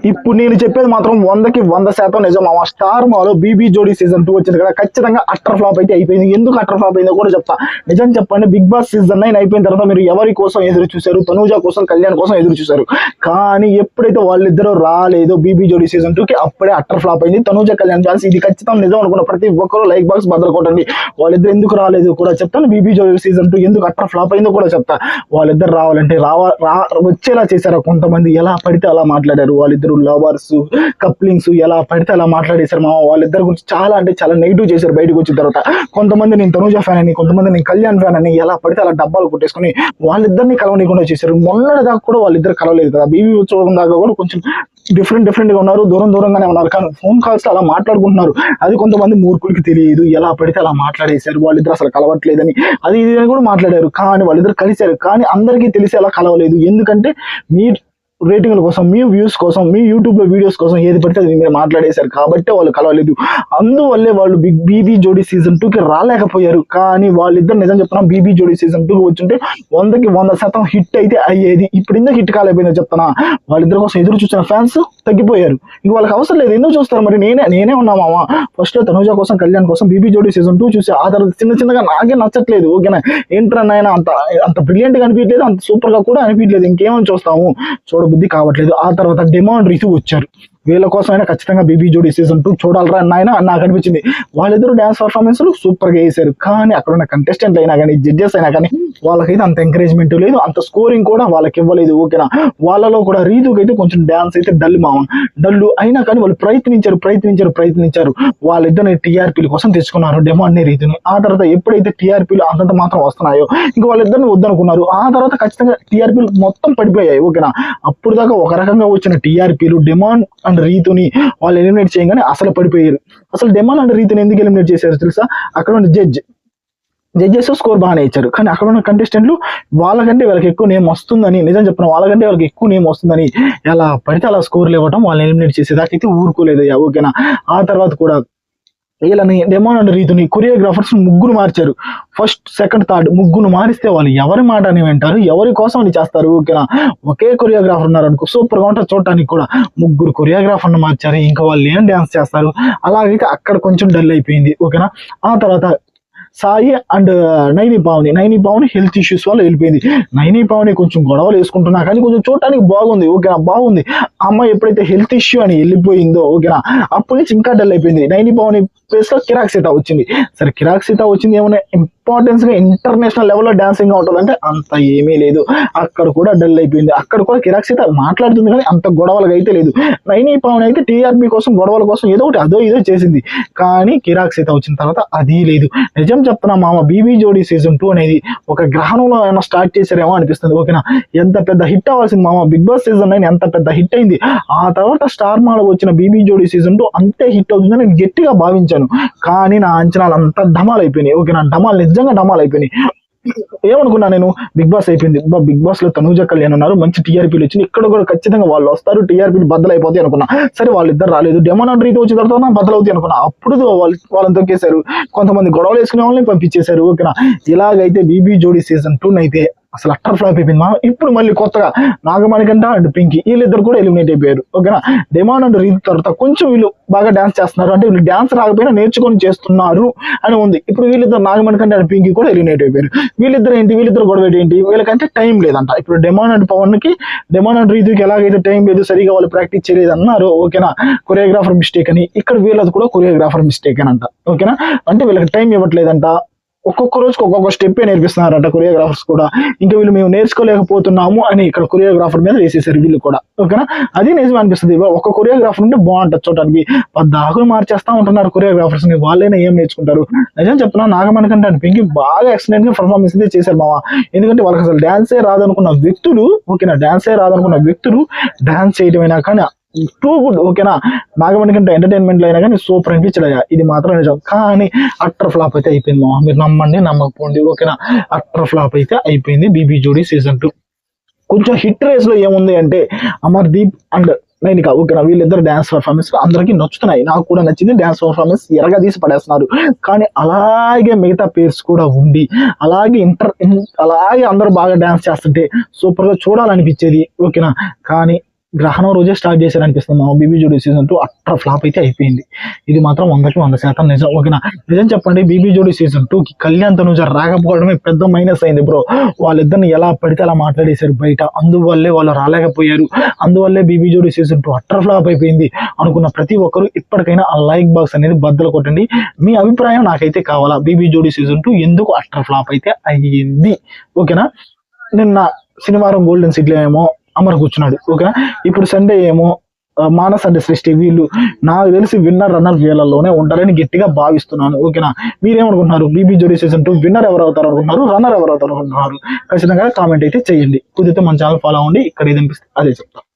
ఇప్పుడు నేను చెప్పేది మాత్రం 100% నిజం మామ. స్టార్ మాలో బీబీ జోడీ సీజన్ 2 వచ్చింది కదా, ఖచ్చితంగా అట్టర్ ఫ్లాప్ అయితే అయిపోయింది. ఎందుకు అట్టర్ ఫ్లాప్ అయిందో కూడా చెప్తా. నిజం చెప్పండి, బిగ్ బాస్ సీజన్ 9 అయిపోయిన తర్వాత మీరు ఎవరి కోసం ఎదురు చూశారు? తనూజ కోసం, కళ్యాణ్ కోసం ఎదురు చూశారు. కానీ ఎప్పుడైతే వాళ్ళిద్దరూ రాలేదు బీబీ జోడీ సీజన్ 2కి, అప్పుడే అట్టర్ ఫ్లాప్ అయింది. తనూజ కళ్యాణ్ ఫ్యాన్స్ ఇది ఖచ్చితంగా నిజం అనుకున్న ప్రతి ఒక్కరు లైక్ బాక్స్ బద్దలు కొట్టండి. వాళ్ళిద్దరు ఎందుకు రాలేదు కూడా చెప్తాను. బీబీ జోడీ సీజన్ 2 ఎందుకు అట్టర్ ఫ్లాప్ అయిందో కూడా చెప్తా. వాళ్ళిద్దరు రావాలంటే వచ్చేలా చేశారు. కొంతమంది ఎలా పడితే అలా మాట్లాడారు. వాళ్ళిద్దరు లవర్స్, కప్లింగ్స్ ఎలా పడితే అలా మాట్లాడేశారు మామ. వాళ్ళిద్దరి గురించి చాలా అంటే చాలా నెగిటివ్ చేశారు బయటకు వచ్చిన తర్వాత. కొంతమంది నేను తనూజ ఫ్యాన్ అని, కొంతమంది నేను కళ్యాణ్ ఫ్యాన్ అని ఎలా పడితే అలా డబ్బాలు కొట్టేసుకుని వాళ్ళిద్దరిని కలవనీయకుండా చేశారు. మొన్నటి దాకా కూడా వాళ్ళిద్దరు కలవలేదు కదా. బీబీ ఉత్సవం దాకా కూడా కొంచెం డిఫరెంట్ గా ఉన్నారు, దూరంగానే ఉన్నారు. కానీ ఫోన్ కాల్స్ అలా మాట్లాడుకుంటున్నారు. అది కొంతమంది మూర్ఖులకి తెలియదు. ఎలా పడితే అలా మాట్లాడేశారు. వాళ్ళిద్దరు అసలు కలవట్లేదని అది ఇది అని కూడా మాట్లాడారు. కానీ వాళ్ళిద్దరు కలిశారు. కానీ అందరికీ తెలిసి అలా కలవలేదు. ఎందుకంటే మీ రేటింగ్ల కోసం, మీ వ్యూస్ కోసం, మీ యూట్యూబ్ లో వీడియోస్ కోసం ఏది పడితే అది మీరు మాట్లాడేశారు కాబట్టి వాళ్ళు కలవలేదు. అందువల్లే వాళ్ళు బీబీ జోడీ సీజన్ 2కి రాలేకపోయారు. కానీ వాళ్ళిద్దరు నిజం చెప్తున్నా, బీబీ జోడీ సీజన్ 2కి వచ్చుంటే 100% హిట్ అయితే అయ్యేది. ఇప్పుడు ఎందుకు హిట్ కాలేకపోయిందో చెప్తానా. వాళ్ళిద్దరి కోసం ఎదురు చూసిన ఫ్యాన్స్ తగ్గిపోయారు. ఇంక వాళ్ళకి అవసరం లేదు. ఎందుకు చూస్తారు మరి? నేనే ఉన్నా మామ. ఫస్ట్ లో తనూజ కోసం, కళ్యాణ్ కోసం బీబీ జోడీ సీజన్ 2 చూసి ఆ తర్వాత చిన్నగా నాకే నచ్చట్లేదు. ఓకేనా, ఏంట్రన్నా అంత బ్రిలియంట్ గా అనిపించలేదు, అంత సూపర్ గా కూడా అనిపించలేదు. ఇంకేమని చూస్తాము, చూడబుద్ధి కావట్లేదు. ఆ తర్వాత డిమాండ్ రీతి వచ్చారు. వీళ్ళ కోసం అయినా ఖచ్చితంగా బీబీ జోడీ సీజన్ 2 చూడాలరా అన్న నాకు అనిపించింది. వాళ్ళిద్దరు డాన్స్ పర్ఫార్మెన్స్ సూపర్ గా వేశారు. కానీ అక్కడ ఉన్న కంటెస్టెంట్ అయినా కానీ, జడ్జెస్ అయినా కానీ వాళ్ళకైతే అంత ఎంకరేజ్మెంట్ లేదు, అంత స్కోరింగ్ కూడా వాళ్ళకి ఇవ్వలేదు. ఓకేనా, వాళ్ళలో కూడా రీతుకి అయితే కొంచెం డాన్స్ అయితే డల్లు అయినా కానీ వాళ్ళు ప్రయత్నించారు. వాళ్ళిద్దరిని టీఆర్పీల కోసం తెచ్చుకున్నారు, డిమాండ్ ని, రీతిని. ఆ తర్వాత ఎప్పుడైతే టీఆర్పీలు అంతంత మాత్రం వస్తున్నాయో ఇంకా వాళ్ళిద్దరిని వద్దనుకున్నారు. ఆ తర్వాత ఖచ్చితంగా టీఆర్పీలు మొత్తం పడిపోయాయి. ఓకేనా, అప్పుడు దాకా ఒక రకంగా వచ్చిన టీఆర్పీలు డిమాండ్ అండ్ రీతుని వాళ్ళు ఎలిమినేట్ చేయగానే అసలు పడిపోయారు. అసలు డిమాండ్ అండ్ రీతిని ఎందుకు ఎలిమినేట్ చేశారు తెలుసా? అక్కడ ఉన్న జడ్జెస్ స్కోర్ బాగానే ఇచ్చారు. కానీ అక్కడ ఉన్న కంటెస్టెంట్లు వాళ్ళకంటే వీళ్ళకి ఎక్కువ నేమ్ వస్తుందని, నిజం చెప్తున్నా, వాళ్ళకంటే వాళ్ళకి ఎక్కువ నేమ్ వస్తుందని ఎలా పడితే అలా స్కోర్లు ఇవ్వడం, వాళ్ళని ఎలిమినేట్ చేసేదాకైతే ఊరుకోలేదు. ఓకేనా, ఆ తర్వాత కూడా వీళ్ళని డిమాండ్ అండ్ రీతిని కొరియోగ్రాఫర్స్ ముగ్గురు మార్చారు. ఫస్ట్, సెకండ్, థర్డ్ ముగ్గురు మారిస్తే వాళ్ళు ఎవరి మాట అని వింటారు, ఎవరి కోసం అని చేస్తారు? ఓకేనా, ఒకే కొరియోగ్రాఫర్ ఉన్నారు అనుకో, సూపర్ గా ఉంటుంది చూడటానికి కూడా. ముగ్గురు కొరియోగ్రాఫర్ని మార్చారు. ఇంకా వాళ్ళు ఏం డాన్స్ చేస్తారు? అలాగైతే అక్కడ కొంచెం డల్ అయిపోయింది. ఓకేనా, ఆ తర్వాత Sai and Naini Pavani health issues వల్ల వెళ్ళిపోయింది. నైని పావని కొంచెం గొడవలు వేసుకుంటున్నా కానీ కొంచెం చూడటానికి బాగుంది. ఓకేనా, బాగుంది. అమ్మాయి ఎప్పుడైతే హెల్త్ ఇష్యూ అని వెళ్ళిపోయిందో, ఓకేనా, అప్పటి నుంచి ఇంకా డల్ అయిపోయింది. నైని పావని ప్లేస్ లో కిరాక్ సీత వచ్చింది. సరే, కిరాక్ సీత వచ్చింది ఏమైనా ఇంపార్టెన్స్ గా ఇంటర్నేషనల్ లెవెల్లో డాన్సింగ్ గా ఉంటుందంటే అంత ఏమీ లేదు. అక్కడ కూడా డల్ అయిపోయింది. అక్కడ కూడా కిరాక్ సీత మాట్లాడుతుంది కానీ అంత గొడవలుగా అయితే లేదు. నైని పావని అయితే టీఆర్పీ కోసం, గొడవల కోసం ఏదో ఒకటి అదో ఇదో చేసింది. కానీ కిరాక్ సీత వచ్చిన తర్వాత అది లేదు. నిజం చెప్తున్నా మామ, బీబీ జోడీ సీజన్ 2 అనేది ఒక గ్రహణంలో ఏమైనా స్టార్ట్ చేశారేమో అనిపిస్తుంది. ఓకేనా, ఎంత పెద్ద హిట్ అవ్వాల్సింది మామ. బిగ్ బాస్ సీజన్ 9 ఎంత పెద్ద హిట్ అయింది. ఆ తర్వాత స్టార్ మాలో వచ్చిన బీబీ జోడీ సీజన్ 2 అంతే హిట్ అవుతుందని నేను గట్టిగా భావించాను. కానీ నా అంచనాలు అంతా డమాల్ అయిపోయినాయి. ఓకేనా, నిజంగా డమాల్ అయిపోయినాయి. ఏమనుకున్నా నేను, బిగ్ బాస్ అయిపోయింది, బిగ్ బాస్ లో తనూజ కళ్యాణ్ ఉన్నారు, మంచి టీఆర్పీలు వచ్చింది, ఇక్కడ కూడా ఖచ్చితంగా వాళ్ళు వస్తారు, టీఆర్పీలు బద్దలు అయిపోతాయి అనుకున్నా. సరే, వాళ్ళిద్దరు రాలేదు. డిమాండ్ రీతి వచ్చిన తర్వాత బద్దలు అవుతాయి అనుకున్నా. అప్పుడు వాళ్ళని తొక్కేశారు. కొంతమంది గొడవలు వేసుకునే వాళ్ళని పంపించేశారు. ఓకేనా, ఇలాగైతే బీబీ జోడీ సీజన్ 2 అయితే అసలు అట్టర్ ఫ్లాప్ అయిపోయింది. ఇప్పుడు మళ్ళీ కొత్తగా నాగమణికంట అండ్ పింకీ వీళ్ళిద్దరు కూడా ఎలిమినేట్ అయిపోయారు. ఓకేనా, డిమాండ్ అండ్ రీతి తర్వాత కొంచెం వీళ్ళు బాగా డాన్స్ చేస్తున్నారు, అంటే వీళ్ళు డాన్స్ రాకపోయినా నేర్చుకొని చేస్తున్నారు అని ఉంది. ఇప్పుడు వీళ్ళిద్దరు నాగమణికంట అండ్ పింకీ కూడా ఎలిమినేట్ అయిపోయారు. వీళ్ళిద్దరు గొడవ ఏంటి? వీళ్ళకంటే టైం లేదంట. ఇప్పుడు డిమాండ్ అండ్ రీతికి ఎలాగైతే టైం లేదు, సరిగా వాళ్ళు ప్రాక్టీస్ చేయలేదు అన్నారు. ఓకేనా, కొరియోగ్రాఫర్ మిస్టేక్ అని. ఇక్కడ వీళ్ళది కూడా కొరియోగ్రాఫర్ మిస్టేక్ అని అంట. ఓకేనా, అంటే వీళ్ళకి టైం ఇవ్వట్లేదంట. ఒక్కొక్క రోజుకి ఒక్కొక్క స్టెప్ నేర్పిస్తున్నారట కొరియోగ్రాఫర్స్ కూడా. ఇంకా వీళ్ళు మేము నేర్చుకోలేకపోతున్నాము అని ఇక్కడ కొరియోగ్రాఫర్ మీద వేసేసారు వీళ్ళు కూడా. ఓకేనా, అది నిజం అనిపిస్తుంది. ఒక కొరియోగ్రాఫర్ ఉంటే బాగుంటుంది చూడటానికి. పద్దాకులు మార్చేస్తా ఉంటున్నారు కొరియోగ్రాఫర్స్ ని, వాళ్ళైనా ఏం నేర్చుకుంటారు? నిజం చెప్తున్నా, నాగమణికంట పింకీ బాగా ఎక్సలెంట్ గా పర్ఫార్మెన్స్ అయితే చేశారు మామ. ఎందుకంటే వాళ్ళకి అసలు డాన్సే రాదనుకున్న వ్యక్తులు, ఓకేనా, డాన్స్ చేయడమైనా కానీ టూ గుడ్. ఓకేనా, నాగమణికంట ఎంటర్టైన్మెంట్ అయినా కానీ సూపర్ అనిపించలేదు. ఇది మాత్రం నిజం. కానీ అట్టర్ ఫ్లాప్ అయితే అయిపోయింది మామ. మీరు నమ్మండి నమ్మకపోండి. ఓకేనా, అట్టర్ ఫ్లాప్ అయితే అయిపోయింది బీబీ జోడీ సీజన్ 2. కొంచెం హిట్ రేస్ లో ఏముంది అంటే అమర్దీప్ అండ్ నైనిక. ఓకేనా, వీళ్ళిద్దరు డాన్స్ పర్ఫార్మెన్స్ అందరికీ నచ్చుతున్నాయి. నాకు కూడా నచ్చింది. డాన్స్ పర్ఫార్మెన్స్ ఎరగా తీసి పడేస్తున్నారు. కానీ అలాగే మిగతా పేర్స్ కూడా ఉండి అలాగే అందరూ బాగా డాన్స్ చేస్తుంటే సూపర్ గా చూడాలనిపించేది. ఓకేనా, కానీ గ్రహణం రోజే స్టార్ట్ చేశారు అనిపిస్తుంది బీబీ జోడీ సీజన్ 2 అట్టర్ ఫ్లాప్ అయితే అయిపోయింది. ఇది మాత్రం 100% నిజం. ఓకేనా, నిజం చెప్పండి, బీబీ జోడీ సీజన్ 2 కి కళ్యాణ్ తనుజ రాకపోవడమే పెద్ద మైనస్ అయింది బ్రో. వాళ్ళిద్దరిని ఎలా పడితే అలా మాట్లాడేశారు బయట, అందువల్లే వాళ్ళు రాలేకపోయారు. అందువల్లే బీబీ జోడీ సీజన్ 2 అట్టర్ ఫ్లాప్ అయిపోయింది అనుకున్న ప్రతి ఒక్కరు ఇప్పటికైనా ఆ లైక్ బాక్స్ అనేది బద్దలు కొట్టండి. మీ అభిప్రాయం నాకైతే కావాలా, బీబీ జోడీ సీజన్ 2 ఎందుకు అట్టర్ ఫ్లాప్ అయితే అయ్యింది. ఓకేనా, నిన్న శనివారం గోల్డెన్ సిటీలో ఏమో అమర్ కూర్చున్నాడు. ఓకేనా, ఇప్పుడు సండే ఏమో మానస్ అండ్ సృష్టి, వీళ్ళు నాకు తెలిసి విన్నర్ రన్నర్ వీళ్ళలోనే ఉంటారని గట్టిగా భావిస్తున్నాను. ఓకేనా, మీరేమనుకుంటున్నారు? బీబీ జోడీ సీజన్ 2 విన్నర్ ఎవరు అవుతారు అనుకుంటున్నారు, రన్నర్ ఎవరు అవుతారు అనుకుంటున్నారు? ఖచ్చితంగా కామెంట్ అయితే చేయండి. కుదిరితే మన ఛానల్ ఫాలో అవ్వండి. ఇక్కడ ఏదనిపిస్తే అదే చెప్తాను.